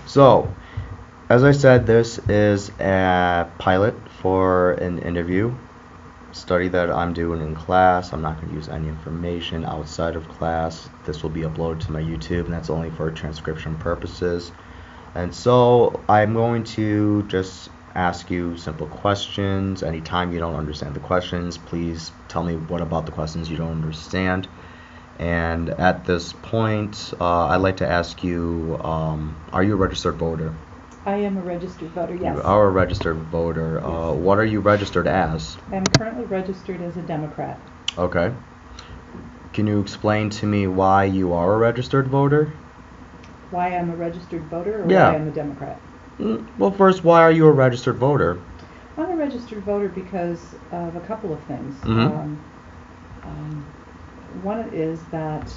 So, as I said, this is a pilot for an interview study that I'm doing in class. I'm not going to use any information outside of class. This will be uploaded to my YouTube, and that's only for transcription purposes. And so, I'm going to just ask you simple questions. Anytime you don't understand the questions, please tell me what about the questions you don't understand. And at this point, I'd like to ask you, are you a registered voter? I am a registered voter, yes. You are a registered voter. Yes. What are you registered as? I'm currently registered as a Democrat. Okay. Can you explain to me why you are a registered voter? Why I'm a registered voter or Yeah. why I'm a Democrat? Well, first, why are you a registered voter? I'm a registered voter because of a couple of things. Um, One is that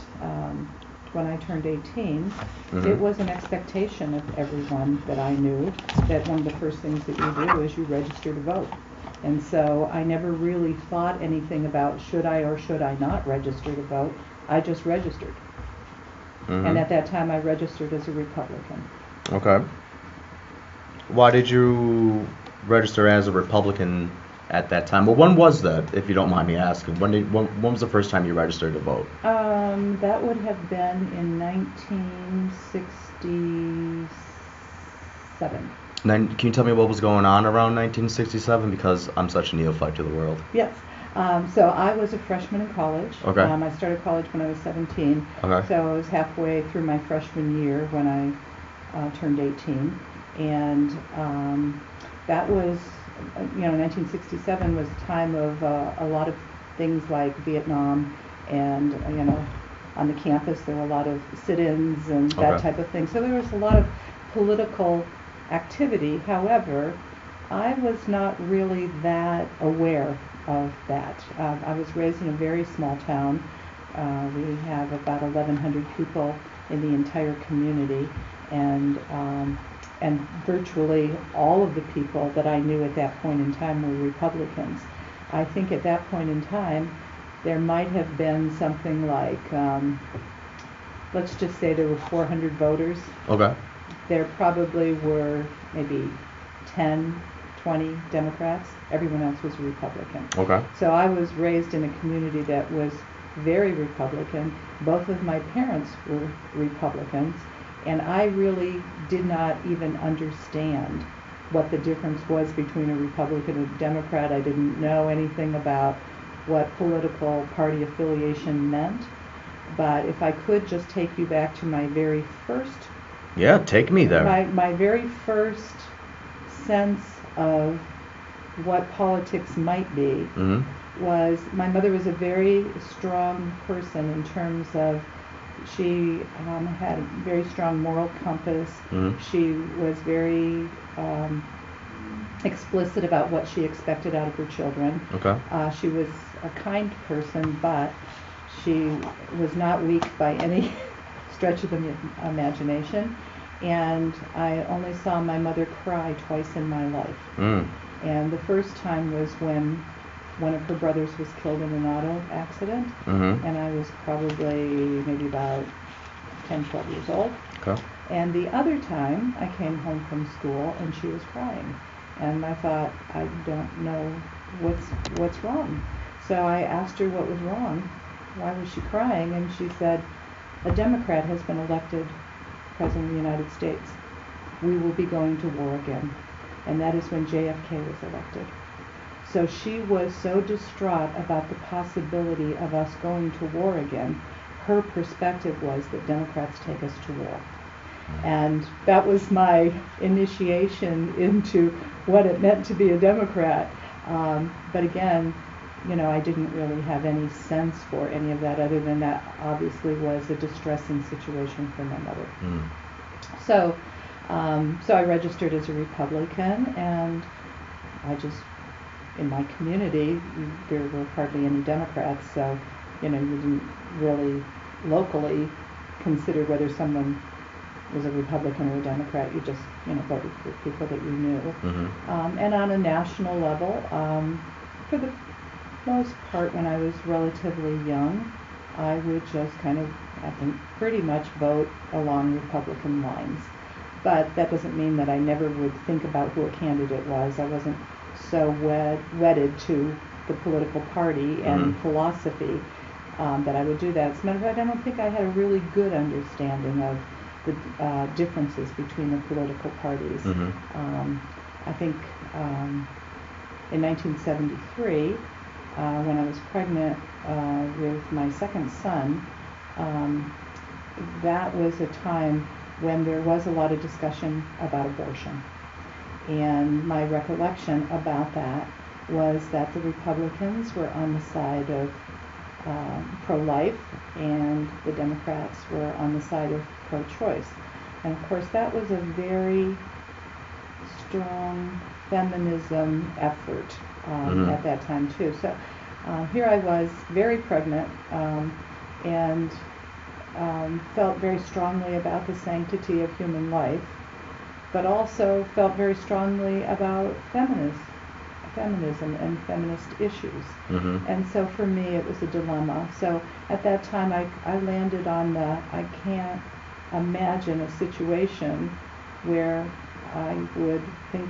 when I turned 18, it was an expectation of everyone that I knew that one of the first things that you do is you register to vote. And so I never really thought anything about should I or should I not register to vote. I just registered. And at that time I registered as a Republican. Okay. Why did you register as a Republican at that time? Well, when was that, if you don't mind me asking? When was the first time you registered to vote? That would have been in 1967. Then, can you tell me what was going on around 1967? Because I'm such a neophyte to the world. Yes. So I was a freshman in college. Okay. I started college when I was 17. Okay. So I was halfway through my freshman year when I turned 18. And that was, 1967 was a time of a lot of things like Vietnam and, on the campus there were a lot of sit-ins and that Okay. type of thing. So there was a lot of political activity. However, I was not really that aware of that. I was raised in a very small town. We have about 1,100 people in the entire community, and virtually all of the people that I knew at that point in time were Republicans. I think at that point in time, there might have been something like, let's just say there were 400 voters. Okay. There probably were maybe 10, 20 Democrats. Everyone else was a Republican. Okay. So I was raised in a community that was very Republican. Both of my parents were Republicans, and I really did not even understand what the difference was between a Republican and a Democrat. I didn't know anything about what political party affiliation meant. But if I could just take you back to my very first Yeah, take me there. my very first sense of what politics might be was my mother was a very strong person in terms of she had a very strong moral compass. She was very explicit about what she expected out of her children. Okay. She was a kind person, but she was not weak by any stretch of the imagination. And I only saw my mother cry twice in my life. And the first time was when one of her brothers was killed in an auto accident, and I was probably maybe about 10, 12 years old. Okay. And the other time, I came home from school and she was crying, and I thought, I don't know what's wrong. So I asked her what was wrong. Why was she crying? And she said, a Democrat has been elected President of the United States. We will be going to war again. And that is when JFK was elected. So she was so distraught about the possibility of us going to war again. Her perspective was that Democrats take us to war. And that was my initiation into what it meant to be a Democrat. But again, I didn't really have any sense for any of that other than that obviously was a distressing situation for my mother. So I registered as a Republican, and I just, in my community, there were hardly any Democrats, so, you didn't really locally consider whether someone was a Republican or a Democrat. You just, voted for people that you knew. And on a national level, for the most part, when I was relatively young, I would just kind of, I think, pretty much vote along Republican lines. But that doesn't mean that I never would think about who a candidate was. I wasn't so wedded to the political party and philosophy that I would do that. As a matter of fact, I don't think I had a really good understanding of the differences between the political parties. I think in 1973, when I was pregnant with my second son, that was a time when there was a lot of discussion about abortion. And my recollection about that was that the Republicans were on the side of pro-life and the Democrats were on the side of pro-choice. And of course that was a very strong feminism effort at that time too. So here I was, very pregnant, and felt very strongly about the sanctity of human life, but also felt very strongly about feminism and feminist issues. And so for me it was a dilemma. So at that time I landed on I can't imagine a situation where I would think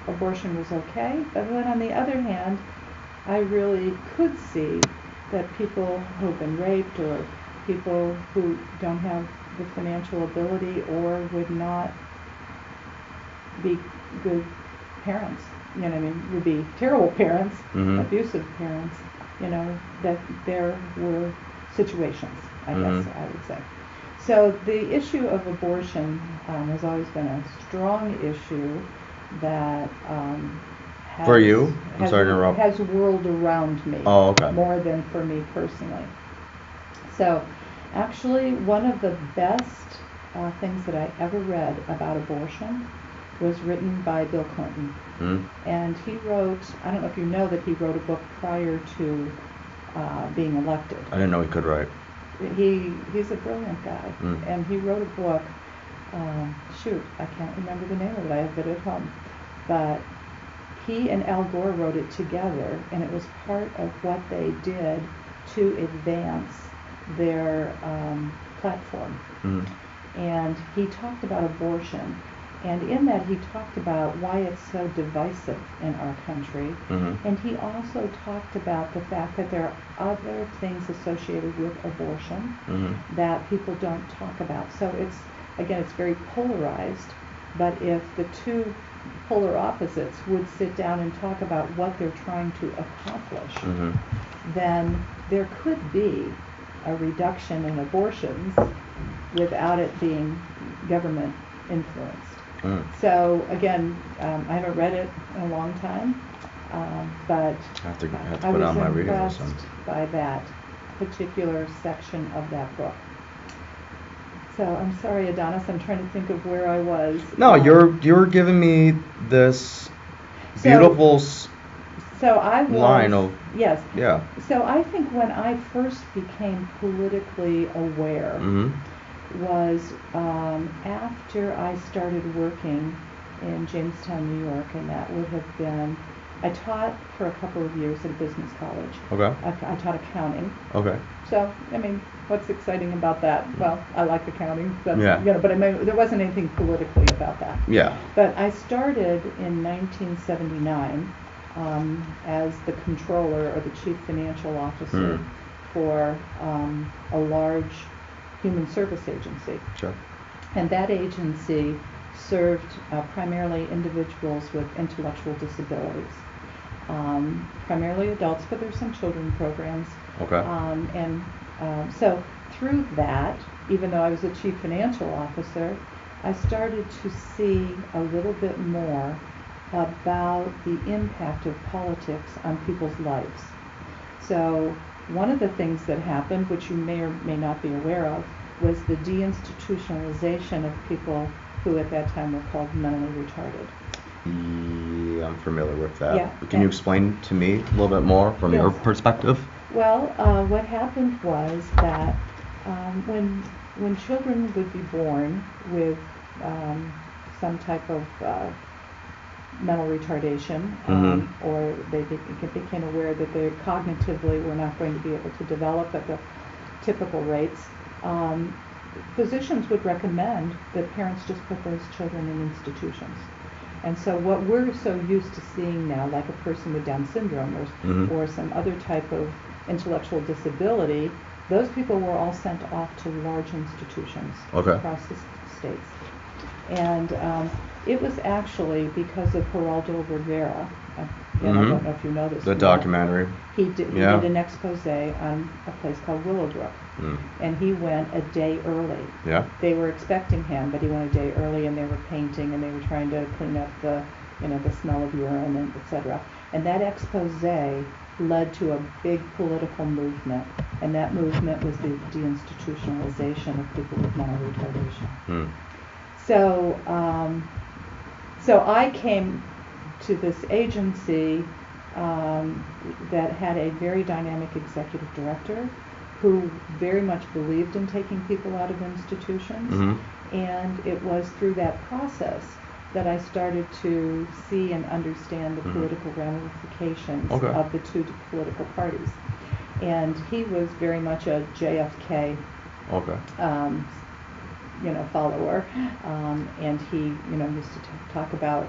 abortion was okay, but then on the other hand I really could see that people who've been raped or people who don't have the financial ability or would not be good parents, you know what I mean, would be terrible parents, abusive parents, you know, that there were situations, I guess I would say. So the issue of abortion has always been a strong issue that for you? I'm sorry to interrupt. Has whirled around me more than for me personally. So actually one of the best things that I ever read about abortion was written by Bill Clinton. And he wrote, I don't know if you know that he wrote a book prior to being elected. I didn't know he could write. He's a brilliant guy. And he wrote a book, I can't remember the name of it, I have it at home. But he and Al Gore wrote it together, and it was part of what they did to advance their platform. And he talked about abortion, and in that he talked about why it's so divisive in our country. And he also talked about the fact that there are other things associated with abortion that people don't talk about. So it's very polarized, but if the two polar opposites would sit down and talk about what they're trying to accomplish, then there could be a reduction in abortions without it being government influenced. So again, I haven't read it in a long time, but I have to put I it on my was reading list. impressed by that particular section of that book. So I'm sorry, Adonis, I'm trying to think of where I was. No, you're giving me this beautiful line of yes. Yeah. So I think when I first became politically aware was after I started working in Jamestown, New York, and that would have been, I taught for a couple of years at a business college. I taught accounting. So, I mean, what's exciting about that? Well, I like accounting. That's, you know, but I mean, there wasn't anything politically about that. But I started in 1979 as the controller or the chief financial officer for a large human service agency. And that agency served primarily individuals with intellectual disabilities. Primarily adults, but there's some children programs. So through that, even though I was a chief financial officer, I started to see a little bit more about the impact of politics on people's lives. So one of the things that happened, which you may or may not be aware of, was the deinstitutionalization of people who at that time were called mentally retarded. Yeah, I'm familiar with that. Can you explain to me a little bit more from your perspective? Well, what happened was that when children would be born with some type of mental retardation, or they became aware that they cognitively were not going to be able to develop at the typical rates, physicians would recommend that parents just put those children in institutions. And so what we're so used to seeing now, like a person with Down syndrome or some other type of intellectual disability, those people were all sent off to large institutions across the states. And it was actually because of Geraldo Rivera, and I don't know if you know this. The documentary. He did an expose on a place called Willowbrook. And he went a day early. Yeah. They were expecting him, but he went a day early, and they were painting, and they were trying to clean up the smell of urine, and etc. And that expose led to a big political movement, and that movement was the deinstitutionalization of people with mental retardation. So, so I came to this agency that had a very dynamic executive director who very much believed in taking people out of institutions. And it was through that process that I started to see and understand the political ramifications of the two political parties. And he was very much a JFK follower, and he used to talk about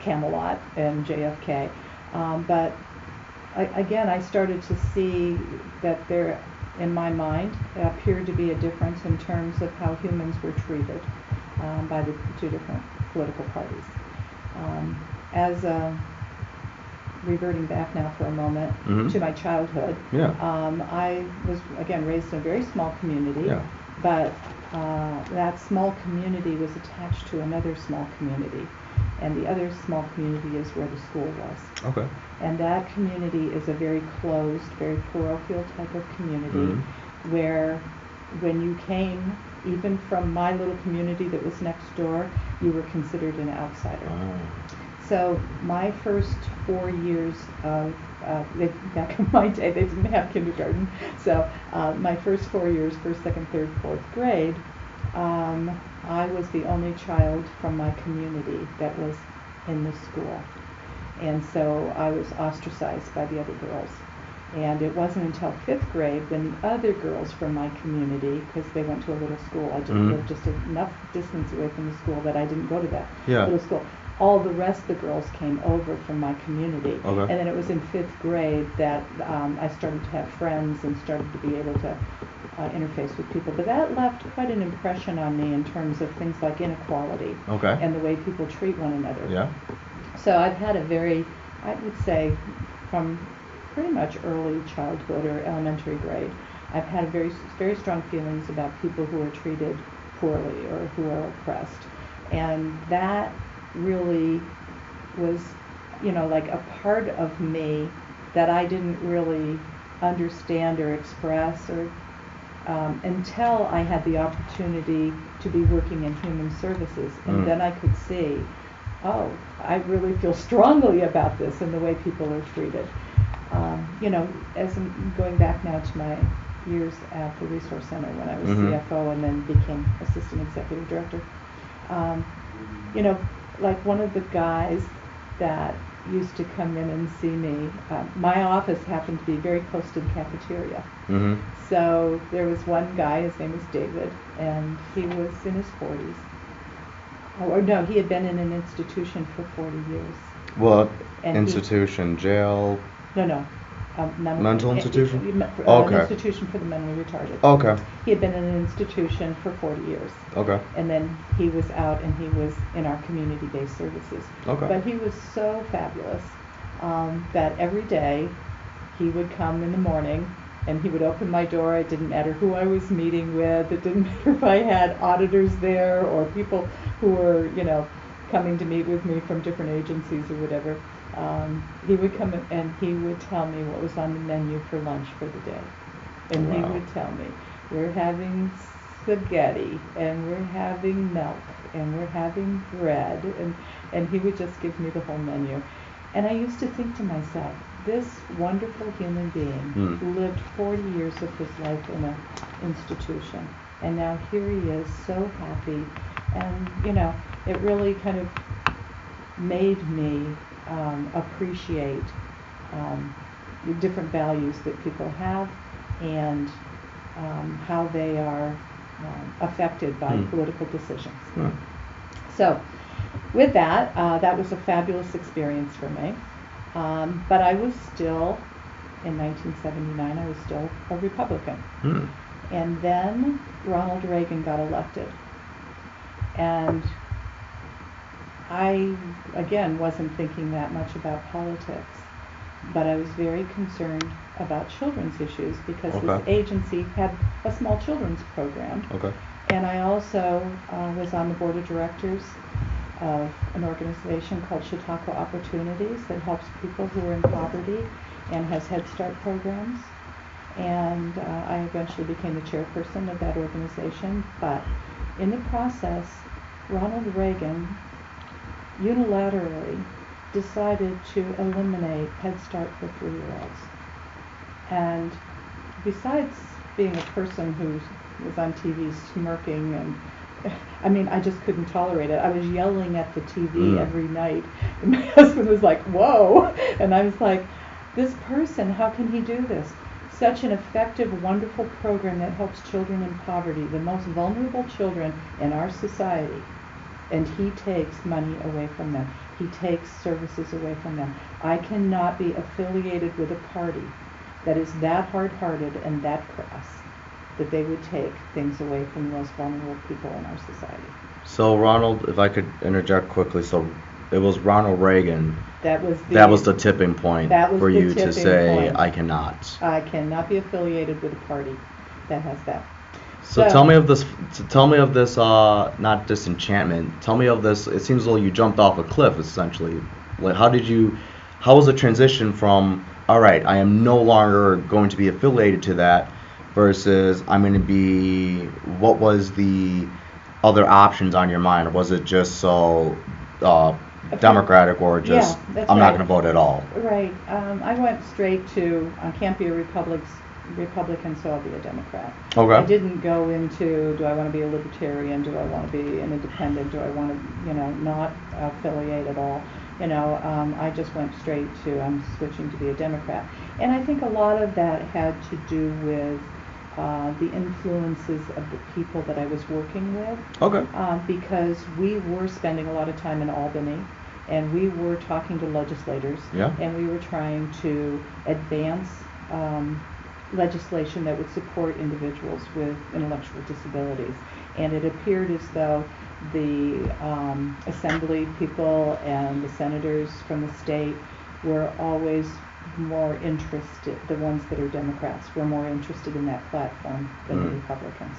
Camelot and JFK. But I started to see that there, in my mind, appeared to be a difference in terms of how humans were treated by the two different political parties. Reverting back now for a moment to my childhood, I was, again, raised in a very small community, but that small community was attached to another small community, and the other small community is where the school was. And that community is a very closed, very parochial type of community, where when you came, even from my little community that was next door, you were considered an outsider. So my first 4 years of, back in my day, they didn't have kindergarten, so my first 4 years, first, second, third, fourth grade, I was the only child from my community that was in the school. And so I was ostracized by the other girls. And it wasn't until 5th grade when the other girls from my community, because they went to a little school, I just lived just enough distance away from the school that I didn't go to that little school. All the rest of the girls came over from my community. And then it was in 5th grade that I started to have friends and started to be able to interface with people. But that left quite an impression on me in terms of things like inequality and the way people treat one another. So I've had a very, I would say, from pretty much early childhood or elementary grade, I've had very, very strong feelings about people who are treated poorly or who are oppressed. And that really was, like a part of me that I didn't really understand or express or until I had the opportunity to be working in human services. And then I could see, I really feel strongly about this and the way people are treated. As I'm going back now to my years at the Resource Center when I was CFO and then became Assistant Executive Director, like one of the guys that used to come in and see me, my office happened to be very close to the cafeteria. So there was one guy, his name was David, and he was in his 40s. Or no, he had been in an institution for 40 years. Well, institution, jail? No. Mental institution? An institution for the mentally retarded. He had been in an institution for 40 years. And then he was out and he was in our community-based services. But he was so fabulous that every day he would come in the morning and he would open my door. It didn't matter who I was meeting with. It didn't matter if I had auditors there or people who were, coming to meet with me from different agencies or whatever. He would come and he would tell me what was on the menu for lunch for the day. And he would tell me, we're having spaghetti, and we're having milk, and we're having bread, and he would just give me the whole menu. And I used to think to myself, this wonderful human being lived 40 years of his life in an institution, and now here he is so happy. And, it really kind of made me appreciate the different values that people have and how they are affected by political decisions. Hmm. So with that, that was a fabulous experience for me. But I was still, in 1979, I was still a Republican. Hmm. And then Ronald Reagan got elected. And I, again, wasn't thinking that much about politics, but I was very concerned about children's issues because this Okay. agency had a small children's program. Okay. And I also was on the board of directors of an organization called Chautauqua Opportunities that helps people who are in poverty and has Head Start programs. And I eventually became the chairperson of that organization. But in the process, Ronald Reagan unilaterally decided to eliminate Head Start for 3-year-olds. And besides being a person who was on TV smirking and I mean, I just couldn't tolerate it. I was yelling at the TV every night. And my husband was like, whoa. And I was like, this person, how can he do this? Such an effective, wonderful program that helps children in poverty, the most vulnerable children in our society. And he takes money away from them. He takes services away from them. I cannot be affiliated with a party that is that hard-hearted and that crass, that they would take things away from the most vulnerable people in our society. So Ronald, if I could interject quickly, so it was Ronald Reagan. That was the tipping point for you to say, I cannot. I cannot be affiliated with a party that has that. So tell me of this. Tell me of this. Not disenchantment. Tell me of this. It seems as though you jumped off a cliff, essentially. Like, how was the transition from, all right, I am no longer going to be affiliated to that, versus I'm going to be. What was the other options on your mind? Or was it just so Democratic, or just I'm not going to vote at all? Right. I went straight to I can't be a Republican, so I'll be a Democrat. Okay. I didn't go into, do I want to be a libertarian? Do I want to be an independent? Do I want to, not affiliate at all? I just went straight to I'm switching to be a Democrat. And I think a lot of that had to do with the influences of the people that I was working with. Okay. Because we were spending a lot of time in Albany, and we were talking to legislators, and we were trying to advance legislation that would support individuals with intellectual disabilities. And it appeared as though the assembly people and the senators from the state were always more interested, the ones that are Democrats were more interested in that platform than the Republicans.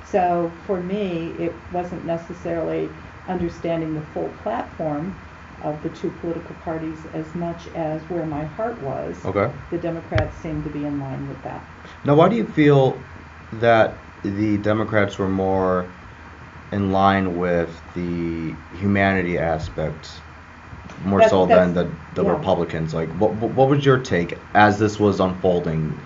So for me, it wasn't necessarily understanding the full platform of the two political parties as much as where my heart was. Okay. The Democrats seemed to be in line with that. Now, why do you feel that the Democrats were more in line with the humanity aspect more so than the Republicans? Like, what was your take as this was unfolding,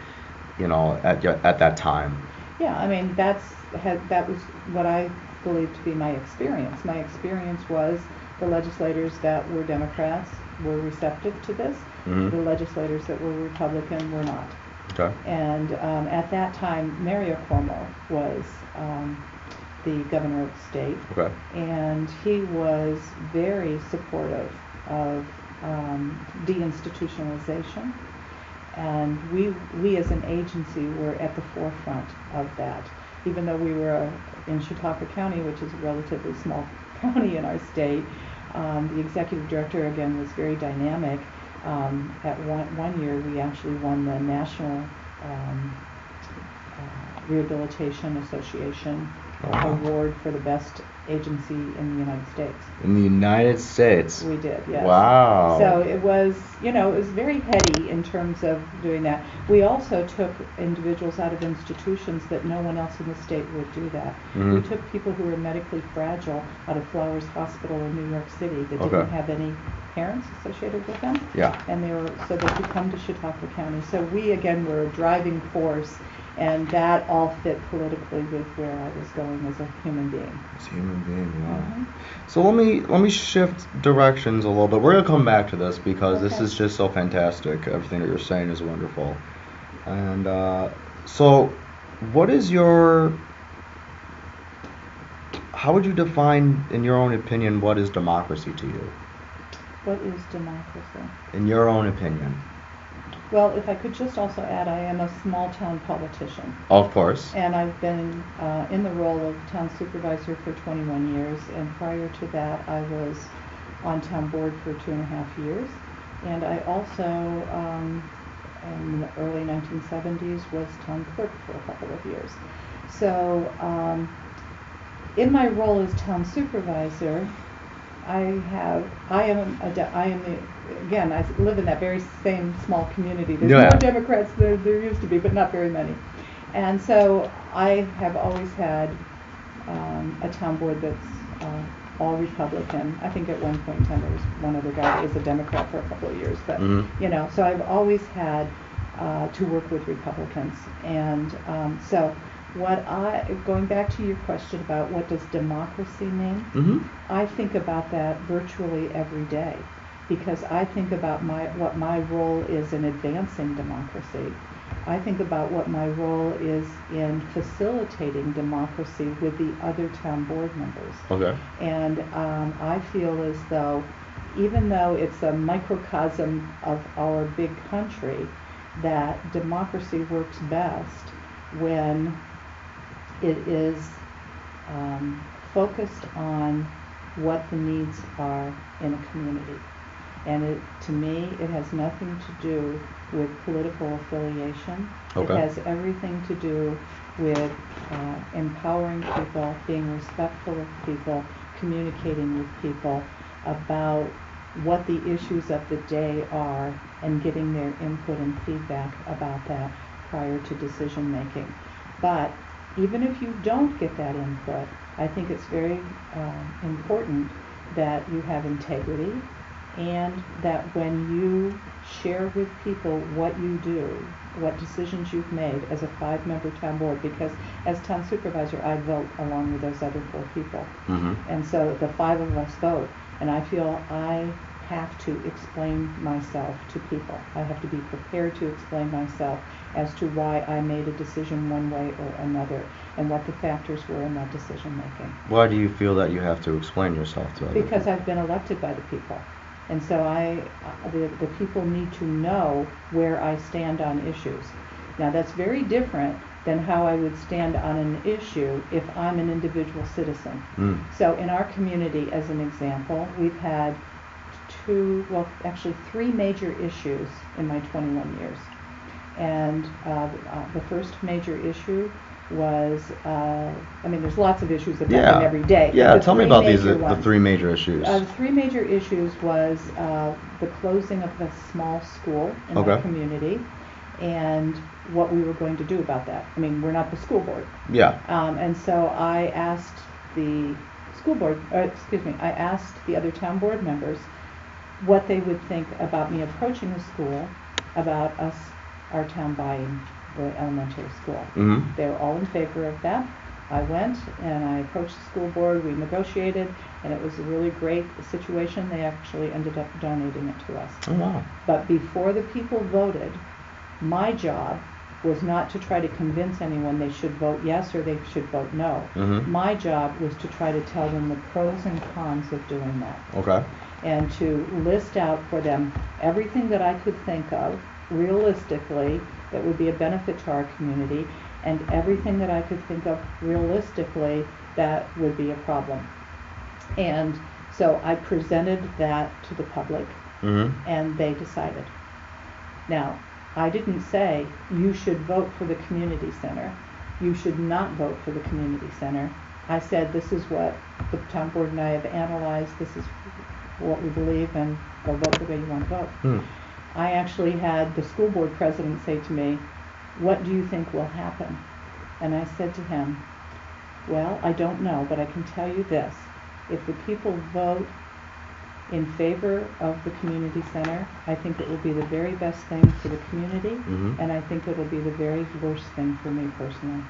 at that time? Yeah, I mean, that was what I believe to be my experience. My experience was the legislators that were Democrats were receptive to this. Mm-hmm. The legislators that were Republican were not. Okay. And at that time, Mario Cuomo was the governor of the state. Okay. And he was very supportive of deinstitutionalization. And we as an agency were at the forefront of that. Even though we were in Chautauqua County, which is a relatively small county in our state, the executive director, again, was very dynamic. At one year, we actually won the National Rehabilitation Association award for the best agency in the United States. In the United States? We did, yes. Wow. So it was, it was very heady in terms of doing that. We also took individuals out of institutions that no one else in the state would do that. Mm-hmm. We took people who were medically fragile out of Flowers Hospital in New York City that didn't have any parents associated with them. Yeah. And so they could come to Chautauqua County. So we, again, were a driving force, and that all fit politically with where I was going as a human being. As a human being, wow. Mm-hmm. So let me shift directions a little bit. We're gonna come back to this because this is just so fantastic. Everything that you're saying is wonderful. And so, what is your how would you define, in your own opinion, what is democracy to you? What is democracy? In your own opinion. Well, if I could just also add, I am a small town politician. Of course. And I've been in the role of town supervisor for 21 years, and prior to that I was on town board for 2.5 years. And I also, in the early 1970s, was town clerk for a couple of years. So in my role as town supervisor, again, I live in that very same small community. There's more Democrats than there used to be, but not very many. And so I have always had a town board that's all Republican. I think at one point in time there was one other guy that was a Democrat for a couple of years, but so I've always had to work with Republicans. And so going back to your question about what does democracy mean, I think about that virtually every day, because I think about what my role is in advancing democracy. I think about what my role is in facilitating democracy with the other town board members. Okay. And I feel as though, even though it's a microcosm of our big country, that democracy works best when it is focused on what the needs are in a community. And to me, it has nothing to do with political affiliation. Okay. It has everything to do with empowering people, being respectful of people, communicating with people about what the issues of the day are, and getting their input and feedback about that prior to decision making. But even if you don't get that input, I think it's very important that you have integrity, and that when you share with people what you do, what decisions you've made as a 5-member town board, because as town supervisor I vote along with those other 4 people. And so the 5 of us vote, and I feel I have to explain myself to people. I have to be prepared to explain myself as to why I made a decision one way or another, and what the factors were in that decision making. Why do you feel that you have to explain yourself to other Because people? I've been elected by the people. And so the people need to know where I stand on issues. Now that's very different than how I would stand on an issue if I'm an individual citizen. So in our community, as an example, we've had 3 major issues in my 21 years. And the first major issue was, there's lots of issues that happen every day. Yeah, tell me about the 3 major issues. The 3 major issues was the closing of the small school in the community, and what we were going to do about that. We're not the school board. Yeah. And so I asked the I asked the other town board members what they would think about me approaching the school about our town buying the elementary school. They were all in favor of that. I went and I approached the school board, we negotiated, and it was a really great situation. They actually ended up donating it to us. Oh, wow. But before the people voted, my job was not to try to convince anyone they should vote yes or they should vote no. My job was to try to tell them the pros and cons of doing that. Okay. And to list out for them everything that I could think of realistically that would be a benefit to our community, and everything that I could think of realistically that would be a problem. And so I presented that to the public, and they decided. Now, I didn't say you should vote for the community center. You should not vote for the community center. I said this is what the town board and I have analyzed. This is what we believe, and go vote the way you want to vote. I actually had the school board president say to me, "What do you think will happen?" And I said to him, "Well, I don't know, but I can tell you this. If the people vote in favor of the community center, I think it will be the very best thing for the community, and I think it will be the very worst thing for me personally."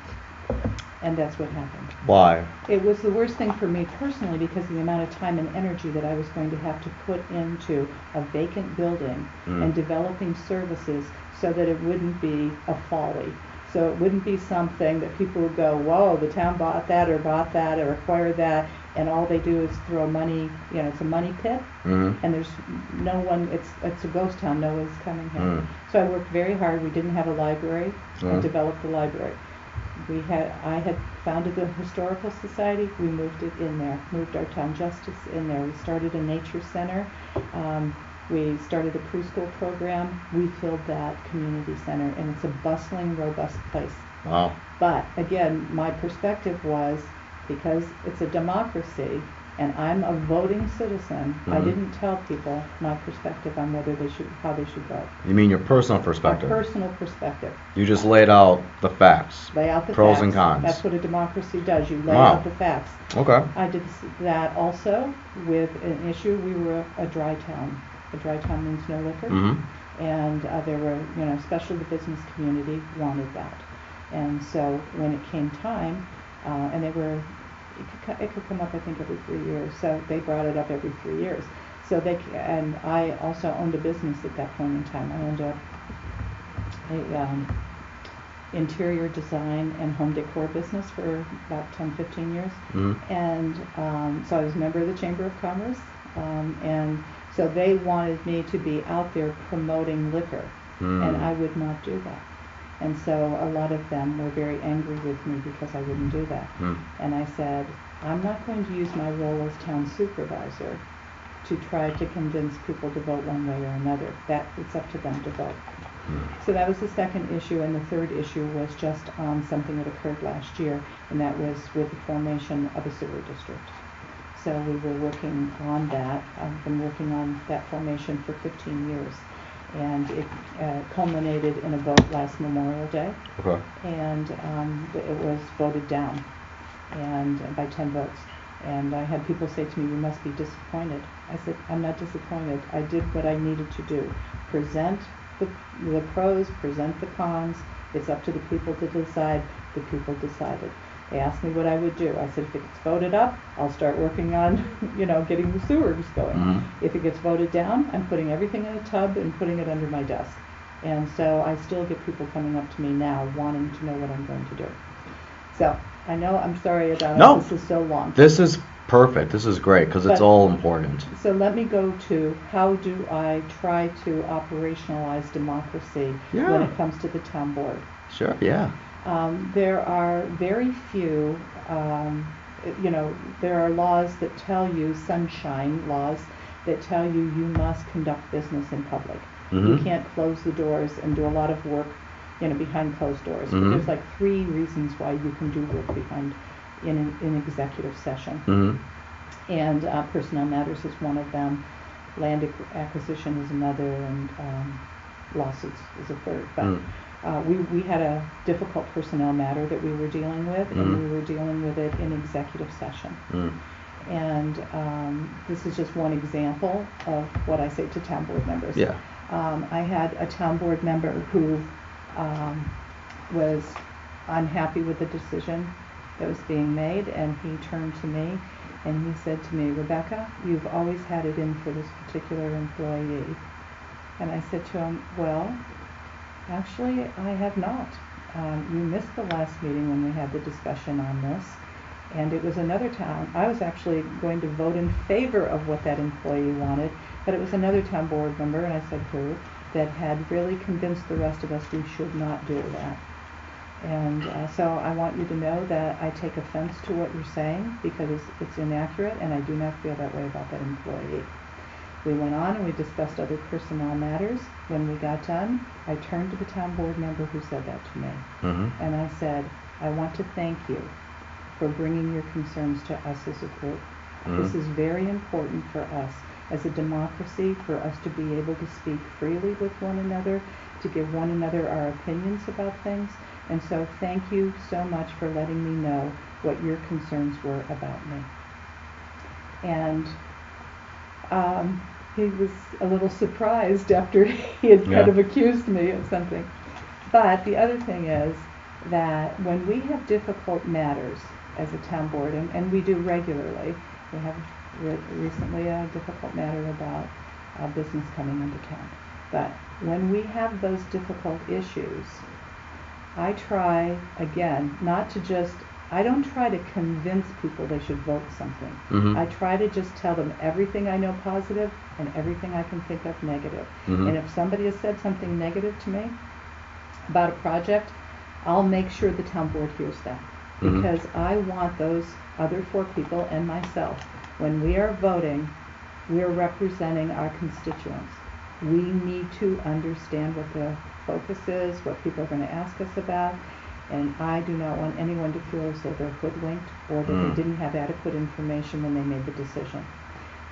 And that's what happened. Why? It was the worst thing for me personally because of the amount of time and energy that I was going to have to put into a vacant building and developing services so that it wouldn't be a folly, So it wouldn't be something that people would go, whoa, the town bought that or acquired that, and all they do is throw money, it's a money pit, and there's no one, it's a ghost town, no one's coming here. So I worked very hard. We didn't have a library. I developed the library. I had founded the Historical Society. We moved it in there, moved our town justice in there. We started a nature center. We started a preschool program. We filled that community center, and it's a bustling, robust place. Wow. But again, my perspective was, because it's a democracy and I'm a voting citizen, I didn't tell people my perspective on how they should vote. You mean your personal perspective? My personal perspective. You just laid out the facts. Lay out the pros facts. and cons. That's what a democracy does. You lay out the facts. Okay. I did that also with an issue. We were a dry town. A dry town means no liquor. And there were, especially the business community wanted that. And so when it came time, and it could come up, I think, every 3 years. So they brought it up every 3 years. So and I also owned a business at that point in time. I owned a interior design and home decor business for about 10, 15 years. And so I was a member of the Chamber of Commerce. And so they wanted me to be out there promoting liquor. And I would not do that. And so a lot of them were very angry with me because I wouldn't do that. And I said, I'm not going to use my role as town supervisor to try to convince people to vote one way or another. It's up to them to vote. So that was the second issue, and the third issue was just on something that occurred last year, and that was with the formation of a sewer district. So we were working on that. I've been working on that formation for 15 years. And it culminated in a vote last Memorial Day. Okay. And it was voted down, and by 10 votes. And I had people say to me, "You must be disappointed." I said, "I'm not disappointed. I did what I needed to do. Present the pros, present the cons. It's up to the people to decide." The people decided. They asked me what I would do. I said, if it gets voted up, I'll start working on, getting the sewers going. If it gets voted down, I'm putting everything in a tub and putting it under my desk. And so I still get people coming up to me now wanting to know what I'm going to do. So I know, I'm sorry about this is so long. This is perfect. This is great because it's all important. So let me go to, how do I try to operationalize democracy when it comes to the town board? Sure, yeah. There are very few, there are laws that tell you, sunshine laws, that tell you must conduct business in public. You can't close the doors and do a lot of work, behind closed doors. But there's like 3 reasons why you can do work in an executive session. And personnel matters is one of them. Land acquisition is another, and lawsuits is a third. But we had a difficult personnel matter that we were dealing with, and we were dealing with it in executive session. And this is just one example of what I say to town board members. I had a town board member who was unhappy with the decision that was being made, and he turned to me and he said to me, "Rebecca, you've always had it in for this particular employee." And I said to him, "Well, actually, I have not. You missed the last meeting when we had the discussion on this, and it was another town. I was actually going to vote in favor of what that employee wanted, but it was another town board member," and I said who, "that had really convinced the rest of us we should not do that. And so I want you to know that I take offense to what you're saying because it's inaccurate, and I do not feel that way about that employee." We went on and we discussed other personnel matters. When we got done, I turned to the town board member who said that to me. And I said, "I want to thank you for bringing your concerns to us as a group. This is very important for us as a democracy, for us to be able to speak freely with one another, to give one another our opinions about things. And so thank you so much for letting me know what your concerns were about me." And he was a little surprised after he had kind of accused me of something. But the other thing is that when we have difficult matters as a town board, and we do regularly, we have recently a difficult matter about business coming into town. But when we have those difficult issues, I try, again, not to just, I don't try to convince people they should vote something. Mm-hmm. I try to just tell them everything I know positive and everything I can think of negative. Mm-hmm. And if somebody has said something negative to me about a project, I'll make sure the town board hears that. Mm-hmm. Because I want those other 4 people and myself, when we are voting, we are representing our constituents. We need to understand what the focus is, what people are going to ask us about, and I do not want anyone to feel as though they're hoodwinked or that they didn't have adequate information when they made the decision.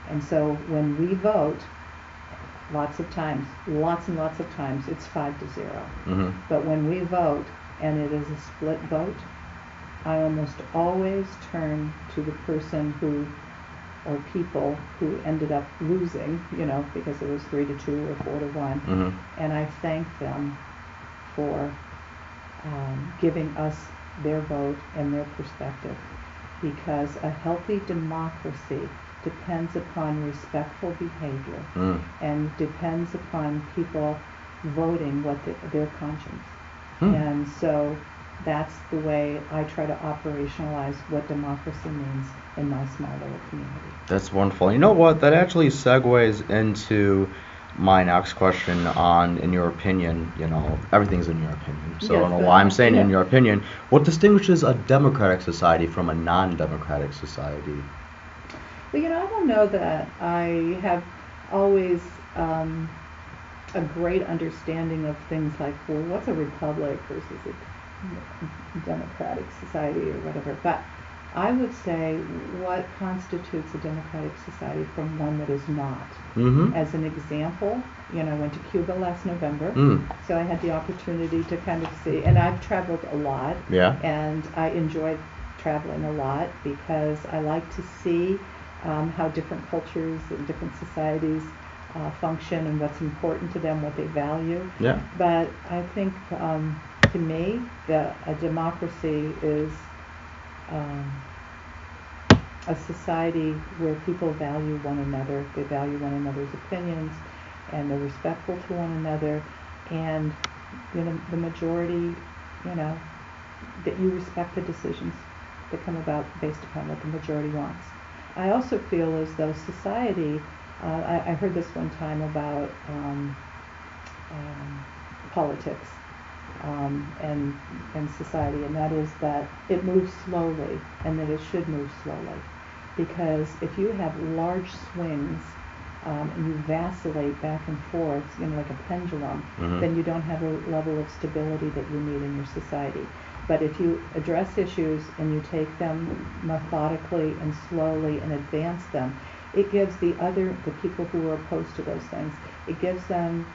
And so when we vote, lots and lots of times, it's 5-0. Mm-hmm. But when we vote and it is a split vote, I almost always turn to the person who, or people who ended up losing, because it was 3-2 or 4-1, Mm-hmm. and I thank them for giving us their vote and their perspective, because a healthy democracy depends upon respectful behavior and depends upon people voting what their conscience. And so that's the way I try to operationalize what democracy means in my small little community. That's wonderful. You know what? That actually segues into my next question on, in your opinion, everything's in your opinion. So I don't know why I'm saying in your opinion. What distinguishes a democratic society from a non-democratic society? Well, I don't know that I have always a great understanding of things like, well, what's a republic versus a democratic society or whatever. But I would say what constitutes a democratic society from one that is not. Mm-hmm. As an example, I went to Cuba last November, so I had the opportunity to kind of see, and I've traveled a lot, and I enjoyed traveling a lot because I like to see how different cultures and different societies function and what's important to them, what they value. Yeah. But I think, to me, a democracy is a society where people value one another, they value one another's opinions, and they're respectful to one another, and the majority, that you respect the decisions that come about based upon what the majority wants. I also feel as though society, I heard this one time about politics and society, and that is that it moves slowly, and that it should move slowly. Because if you have large swings and you vacillate back and forth, like a pendulum, then you don't have a level of stability that you need in your society. But if you address issues and you take them methodically and slowly and advance them, it gives the people who are opposed to those things, it gives them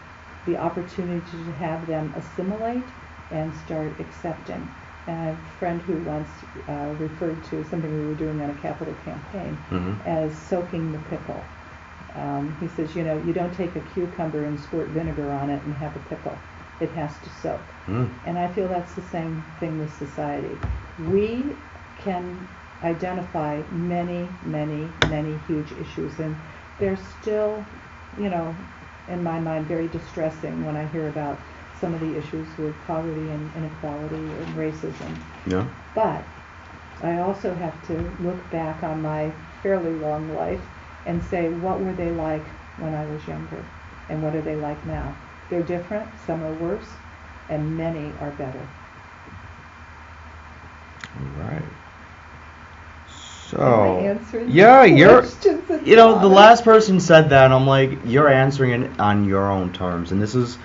the opportunity to have them assimilate and start accepting. And I have a friend who once referred to something we were doing on a capital campaign as soaking the pickle. He says, you don't take a cucumber and squirt vinegar on it and have a pickle. It has to soak. And I feel that's the same thing with society. We can identify many, many, many huge issues, and they're still, in my mind, very distressing when I hear about some of the issues with poverty and inequality and racism. Yeah. But I also have to look back on my fairly long life and say, what were they like when I was younger? And what are they like now? They're different, some are worse, and many are better. All right. So, am I answering questions? The last person said that, and I'm like, you're answering it on your own terms. And this is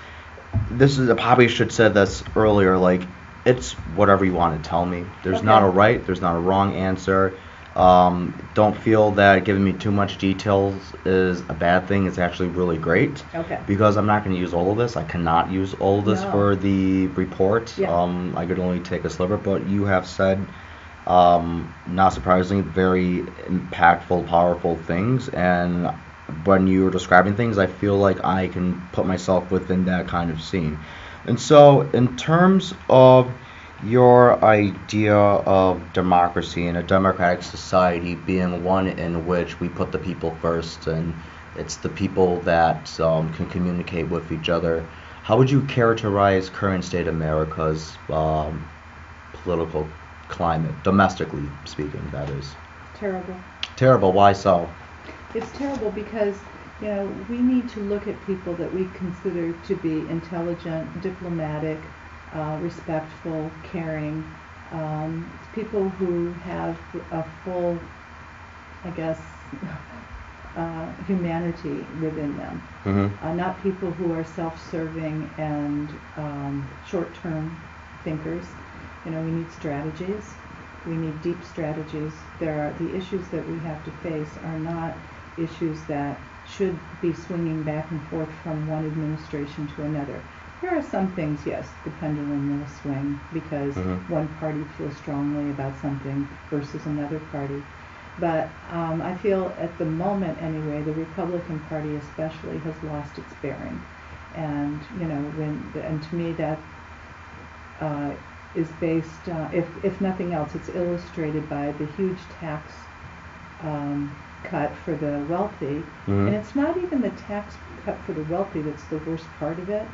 I probably should said this earlier, like, it's whatever you want to tell me. There's not a right, there's not a wrong answer. Don't feel that giving me too much details is a bad thing. It's actually really great. Okay. Because I'm not going to use all of this. I cannot use all of this for the report. Yeah. I could only take a sliver, but you have said, not surprisingly, very impactful, powerful things. And when you were describing things, I feel like I can put myself within that kind of scene. And so, in terms of your idea of democracy and a democratic society being one in which we put the people first, and it's the people that can communicate with each other, how would you characterize current state America's political climate, domestically speaking, that is? Terrible. Terrible. Why so? It's terrible because, we need to look at people that we consider to be intelligent, diplomatic, respectful, caring, people who have a full, I guess, humanity within them. Mm-hmm. Not people who are self-serving and short-term thinkers. We need strategies. We need deep strategies. The issues that we have to face are not issues that should be swinging back and forth from one administration to another. There are some things, yes, the pendulum will swing because one party feels strongly about something versus another party. But I feel at the moment anyway, the Republican Party especially has lost its bearing. And, and to me that is based, if nothing else, it's illustrated by the huge tax cut for the wealthy. And it's not even the tax cut for the wealthy that's the worst part of it.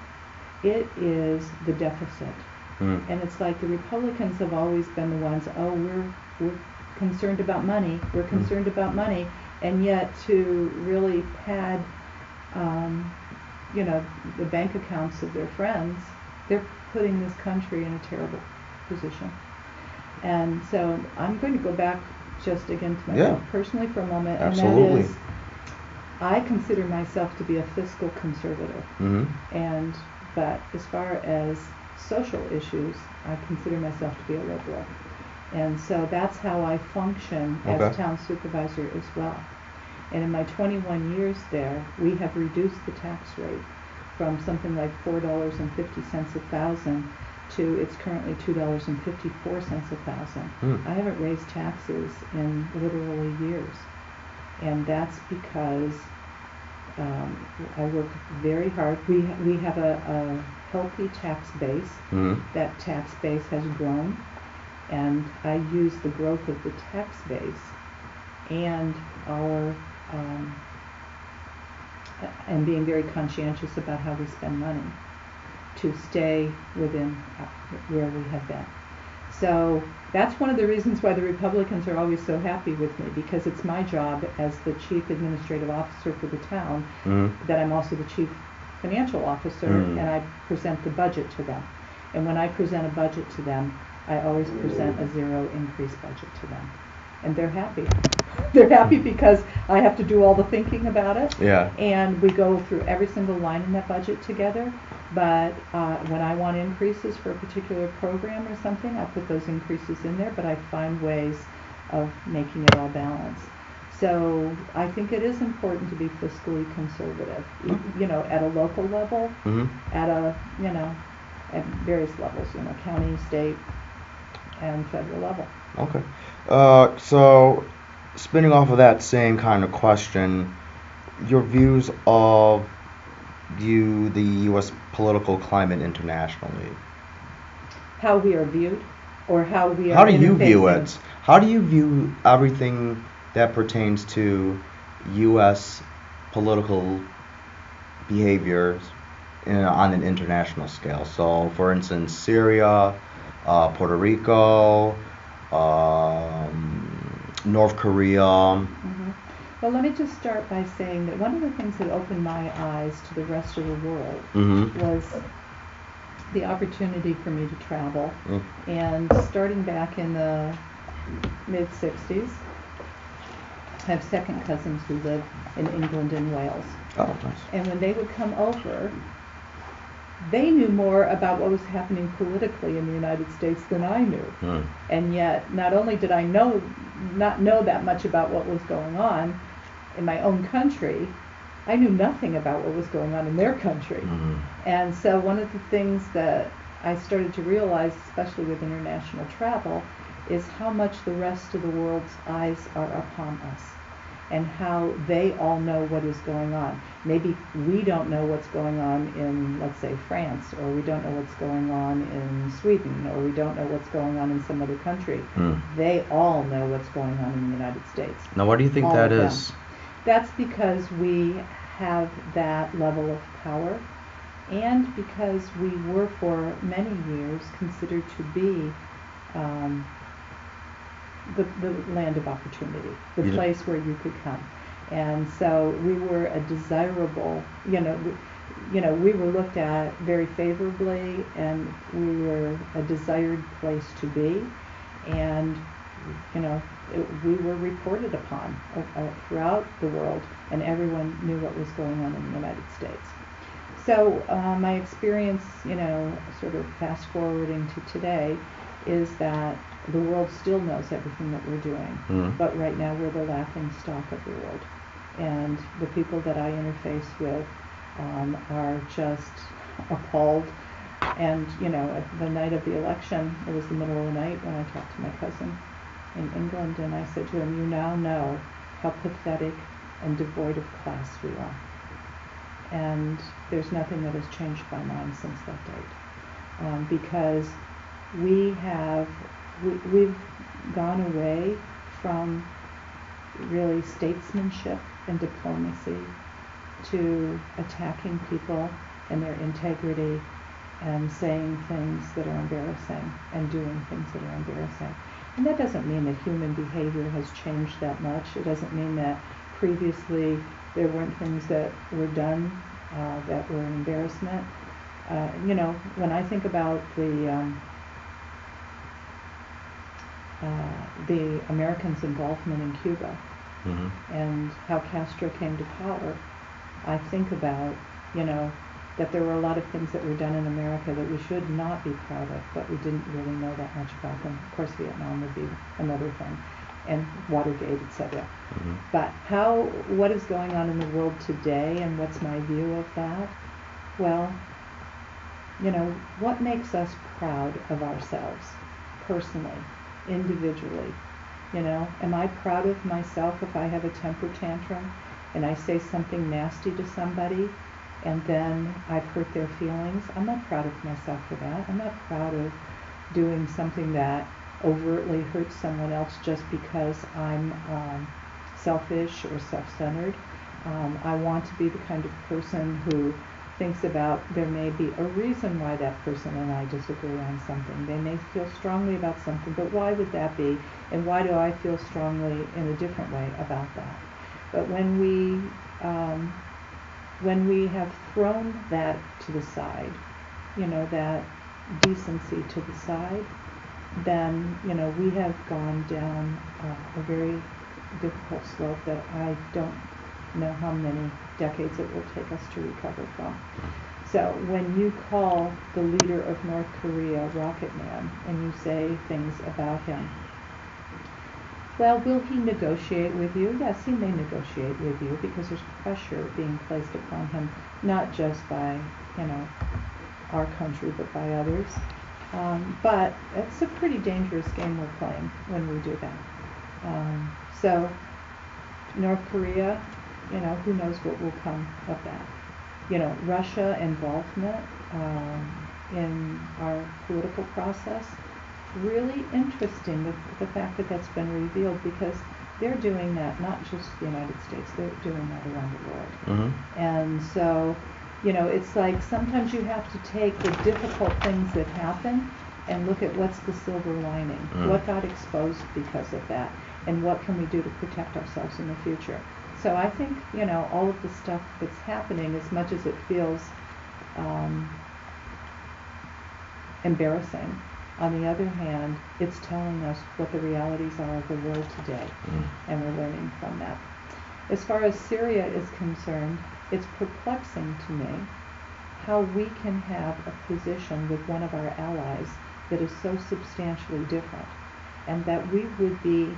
It is the deficit. And it's like the Republicans have always been the ones, we're concerned about money, we're concerned about money, and yet to really pad, the bank accounts of their friends, they're putting this country in a terrible position. And so I'm going to go back just again to myself personally for a moment, Absolutely. And that is, I consider myself to be a fiscal conservative, but as far as social issues, I consider myself to be a liberal. And so that's how I function as town supervisor as well. And in my 21 years there, we have reduced the tax rate from something like $4.50 a thousand to it's currently $2.54 a thousand. I haven't raised taxes in literally years. And that's because I work very hard. We have a healthy tax base. That tax base has grown. And I use the growth of the tax base and our and being very conscientious about how we spend money to stay within where we have been. So that's one of the reasons why the Republicans are always so happy with me, because it's my job as the chief administrative officer for the town that I'm also the chief financial officer, and I present the budget to them. And when I present a budget to them, I always present a zero increase budget to them. And they're happy. They're happy because I have to do all the thinking about it. Yeah. And we go through every single line in that budget together. But when I want increases for a particular program or something, I put those increases in there, but I find ways of making it all balance. So I think it is important to be fiscally conservative, at a local level, at at various levels, county, state, and federal level. Okay. So spinning off of that same kind of question, your views of the U.S. political climate internationally. How we are viewed, or how we are. How do you view it? How do you view everything that pertains to U.S. political behaviors on an international scale? So, for instance, Syria, Puerto Rico, North Korea. Well, let me just start by saying that one of the things that opened my eyes to the rest of the world was the opportunity for me to travel. And starting back in the mid-'60s, I have second cousins who live in England and Wales. Oh, nice. And when they would come over, they knew more about what was happening politically in the United States than I knew. And yet, not only did I not know that much about what was going on in my own country, I knew nothing about what was going on in their country. And so one of the things that I started to realize, especially with international travel, is how much the rest of the world's eyes are upon us, and how they all know what is going on. Maybe we don't know what's going on in, let's say, France, or we don't know what's going on in Sweden, or we don't know what's going on in some other country. They all know what's going on in the United States. Now, what do you think that is? That's because we have that level of power and because we were for many years considered to be um, the land of opportunity, the You know, place where you could come. And so we were a desirable, we were looked at very favorably, and we were a desired place to be. And, we were reported upon throughout the world, and everyone knew what was going on in the United States. So my experience, sort of fast forwarding to today, is that the world still knows everything that we're doing, but right now we're the laughing stock of the world. And the people that I interface with are just appalled. And, the night of the election, it was the middle of the night when I talked to my cousin in England, and I said to him, "You now know how pathetic and devoid of class we are." And there's nothing that has changed my mind since that date, because we've gone away from really statesmanship and diplomacy to attacking people and their integrity and saying things that are embarrassing and doing things that are embarrassing. And that doesn't mean that human behavior has changed that much. It doesn't mean that previously there weren't things that were done that were an embarrassment. When I think about the Americans' involvement in Cuba and how Castro came to power, I think about, that there were a lot of things that were done in America that we should not be proud of, but we didn't really know that much about them. Of course, Vietnam would be another thing, and Watergate, etc. But what is going on in the world today, and what's my view of that? Well, what makes us proud of ourselves, personally, individually? Am I proud of myself if I have a temper tantrum and I say something nasty to somebody and then I've hurt their feelings? I'm not proud of myself for that. I'm not proud of doing something that overtly hurts someone else just because I'm selfish or self-centered. I want to be the kind of person who thinks about there may be a reason why that person and I disagree on something. They may feel strongly about something, but why would that be? And why do I feel strongly in a different way about that? But when we have thrown that to the side, that decency to the side, then, we have gone down a very difficult slope that I don't know how many decades it will take us to recover from. So when you call the leader of North Korea Rocket Man and you say things about him, well, will he negotiate with you? Yes, he may negotiate with you because there's pressure being placed upon him, not just by, our country, but by others. But it's a pretty dangerous game we're playing when we do that. So North Korea, who knows what will come of that. Russia involvement in our political process, really interesting, the fact that that's been revealed, because they're doing that not just the United States, they're doing that around the world. And so, it's like sometimes you have to take the difficult things that happen and look at what's the silver lining, what got exposed because of that, and what can we do to protect ourselves in the future. So I think, all of the stuff that's happening, as much as it feels embarrassing, on the other hand, it's telling us what the realities are of the world today, and we're learning from that. As far as Syria is concerned, it's perplexing to me how we can have a position with one of our allies that is so substantially different, and that we would be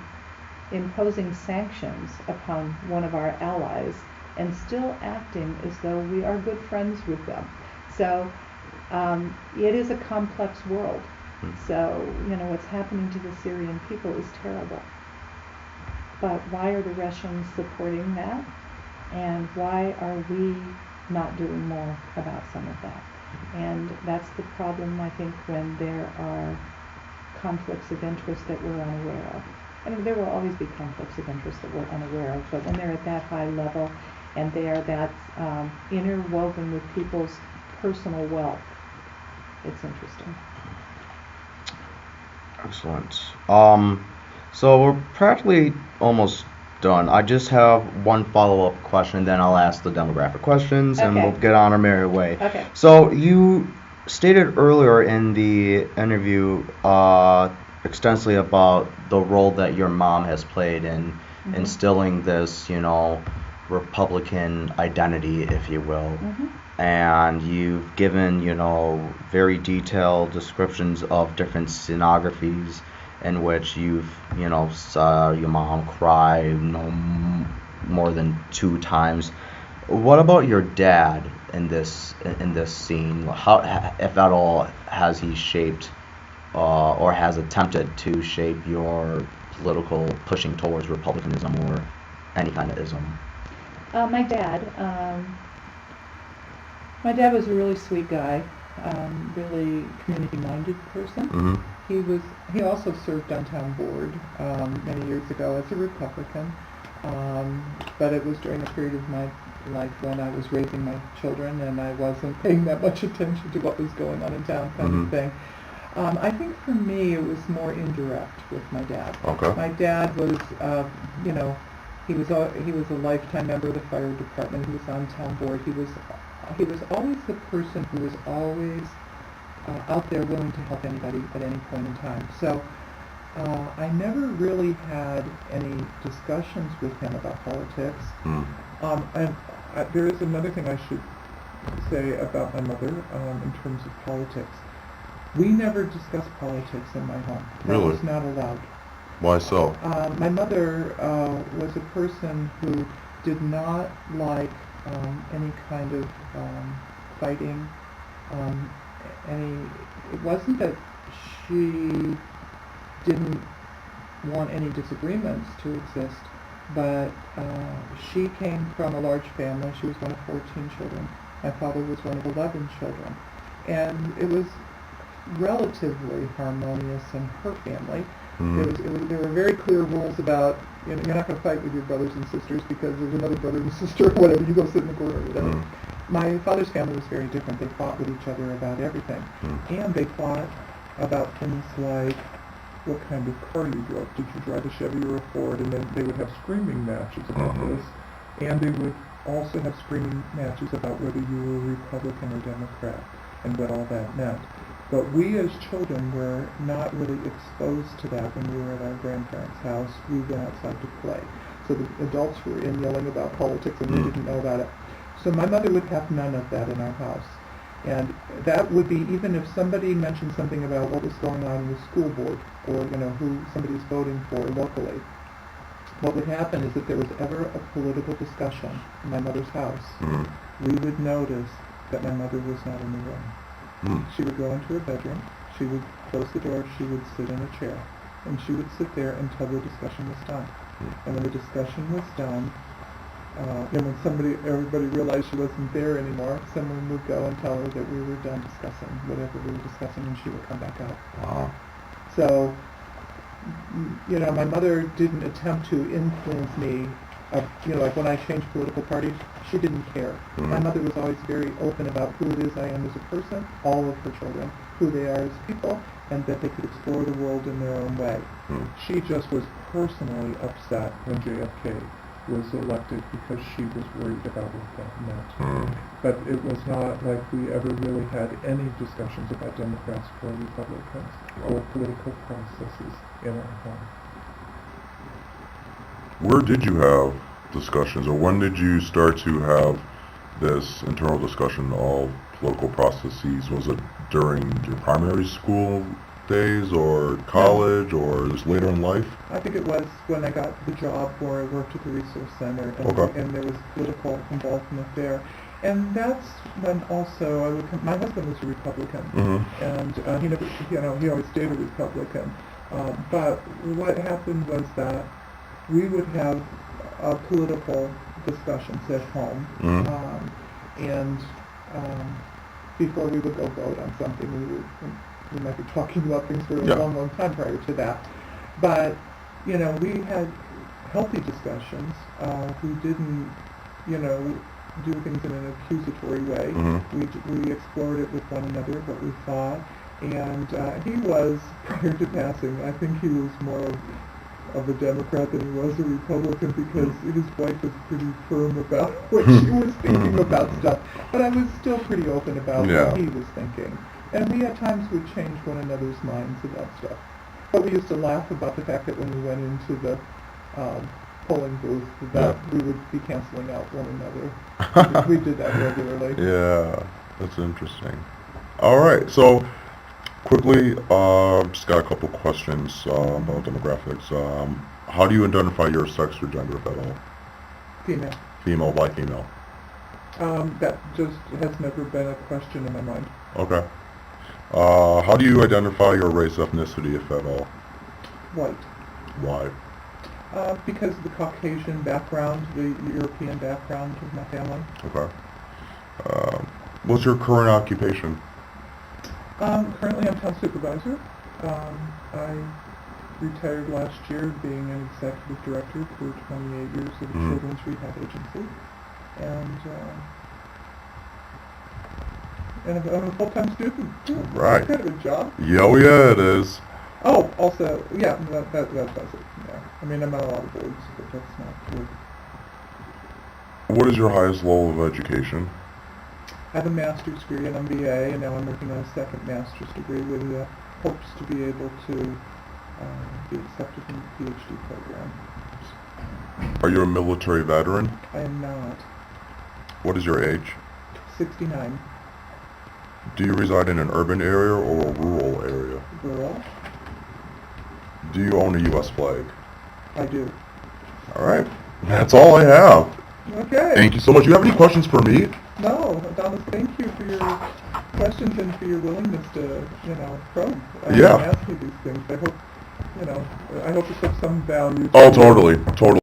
imposing sanctions upon one of our allies and still acting as though we are good friends with them. So it is a complex world. So, what's happening to the Syrian people is terrible. But why are the Russians supporting that? And why are we not doing more about some of that? And that's the problem, I think, when there are conflicts of interest that we're unaware of. I mean, there will always be conflicts of interest that we're unaware of, but when they're at that high level and they are that interwoven with people's personal wealth. It's interesting. Excellent. So we're practically almost done. I just have one follow-up question, then I'll ask the demographic questions, and we'll Okay. get on our merry way. Okay. So you stated earlier in the interview extensively about the role that your mom has played in Mhm. instilling this, Republican identity, if you will. Mhm. And you've given, very detailed descriptions of different scenographies in which you've, saw your mom cry more than 2 times. What about your dad in this scene? How, if at all, has he shaped or has attempted to shape your political pushing towards republicanism or any kind of ism? My dad. My dad was a really sweet guy, really community-minded person. Mm-hmm. He also served on town board many years ago as a Republican, but it was during a period of my life when I was raising my children and I wasn't paying that much attention to what was going on in town, kind Mhm. of thing. I think for me it was more indirect with my dad. Okay. My dad was, he was a lifetime member of the fire department. He was on town board. He was always the person who was always out there willing to help anybody at any point in time. So I never really had any discussions with him about politics. Mm. There is another thing I should say about my mother in terms of politics. We never discussed politics in my home. That Really? was not allowed. Why so? My mother was a person who did not like any kind of fighting. It wasn't that she didn't want any disagreements to exist, but she came from a large family. She was one of 14 children. My father was one of 11 children. And it was relatively harmonious in her family. Mhm. There were very clear rules about, you're not going to fight with your brothers and sisters because there's another brother and sister or whatever. You go sit in the corner or whatever. Mhm. My father's family was very different. They fought with each other about everything. Mhm. And they fought about things like what kind of car you drove. Did you drive a Chevy or a Ford? And then they would have screaming matches about Mhm. this. And they would also have screaming matches about whether you were Republican or Democrat and what all that meant. But we as children were not really exposed to that when we were at our grandparents' house. We went outside to play. So the adults were in yelling about politics and we didn't know about it. So my mother would have none of that in our house. And that would be even if somebody mentioned something about what was going on in the school board or, who somebody's voting for locally. What would happen is if there was ever a political discussion in my mother's house, Mhm. we would notice that my mother was not in the room. Mhm. She would go into her bedroom, she would close the door, she would sit in a chair, and she would sit there until the discussion was done. And when the discussion was done, and when everybody realized she wasn't there anymore, someone would go and tell her that we were done discussing whatever we were discussing, and she would come back out. Wow. So, my mother didn't attempt to influence me. Like when I changed political parties, she didn't care. Mhm. My mother was always very open about who it is I am as a person, all of her children, who they are as people, and that they could explore the world in their own way. Mhm. She just was personally upset when JFK was elected because she was worried about what that meant. Mhm. But it was not like we ever really had any discussions about Democrats or Republicans or political processes in our home. Where did you have discussions, or when did you start to have this internal discussion of political processes? Was it during your primary school days, or college, or just later in life? I think it was when I got the job where I worked at the Resource Center, and, Okay. and there was political involvement there. And that's when also my husband was a Republican, Mm-hmm. and he never, he always stayed a Republican. But what happened was that we would have political discussions at home, Mhm. and before we would go vote on something, we might be talking about things for a Yeah. long, long time prior to that. But we had healthy discussions. We didn't, do things in an accusatory way. We explored it with one another, what we thought, and he was, prior to passing, I think he was more of a Democrat than he was a Republican, because his wife was pretty firm about what she was thinking about stuff. But I was still pretty open about Yeah. what he was thinking. And we at times would change one another's minds about stuff. But we used to laugh about the fact that when we went into the polling booth, that we would be canceling out one another. We did that regularly. Yeah, that's interesting. All right, so quickly, just got a couple questions about demographics. How do you identify your sex or gender, if at all? Female. Female, by female. That just has never been a question in my mind. Okay. How do you identify your race, ethnicity, if at all? White. Why? Because of the Caucasian background, the European background of my family. Okay. What's your current occupation? Currently I'm town supervisor. I retired last year being an executive director for 28 years at a children's rehab agency. And I'm a full-time student. Right. It's kind of a job. Yeah, it is. Oh, also, yeah, that does it. Yeah. I mean, I'm on a lot of boards, but that's not good. What is your highest level of education? I have a master's degree, an MBA, and now I'm working on a second master's degree with hopes to be able to be accepted in the PhD program. Are you a military veteran? I am not. What is your age? 69. Do you reside in an urban area or a rural area? Rural. Do you own a U.S. flag? I do. All right. That's all I have. Okay. Thank you so much. Do you have any questions for me? No, Thomas, thank you for your questions and for your willingness to, probe. Yeah. And ask me these things. I hope, I hope this has some value. Oh, totally. Totally.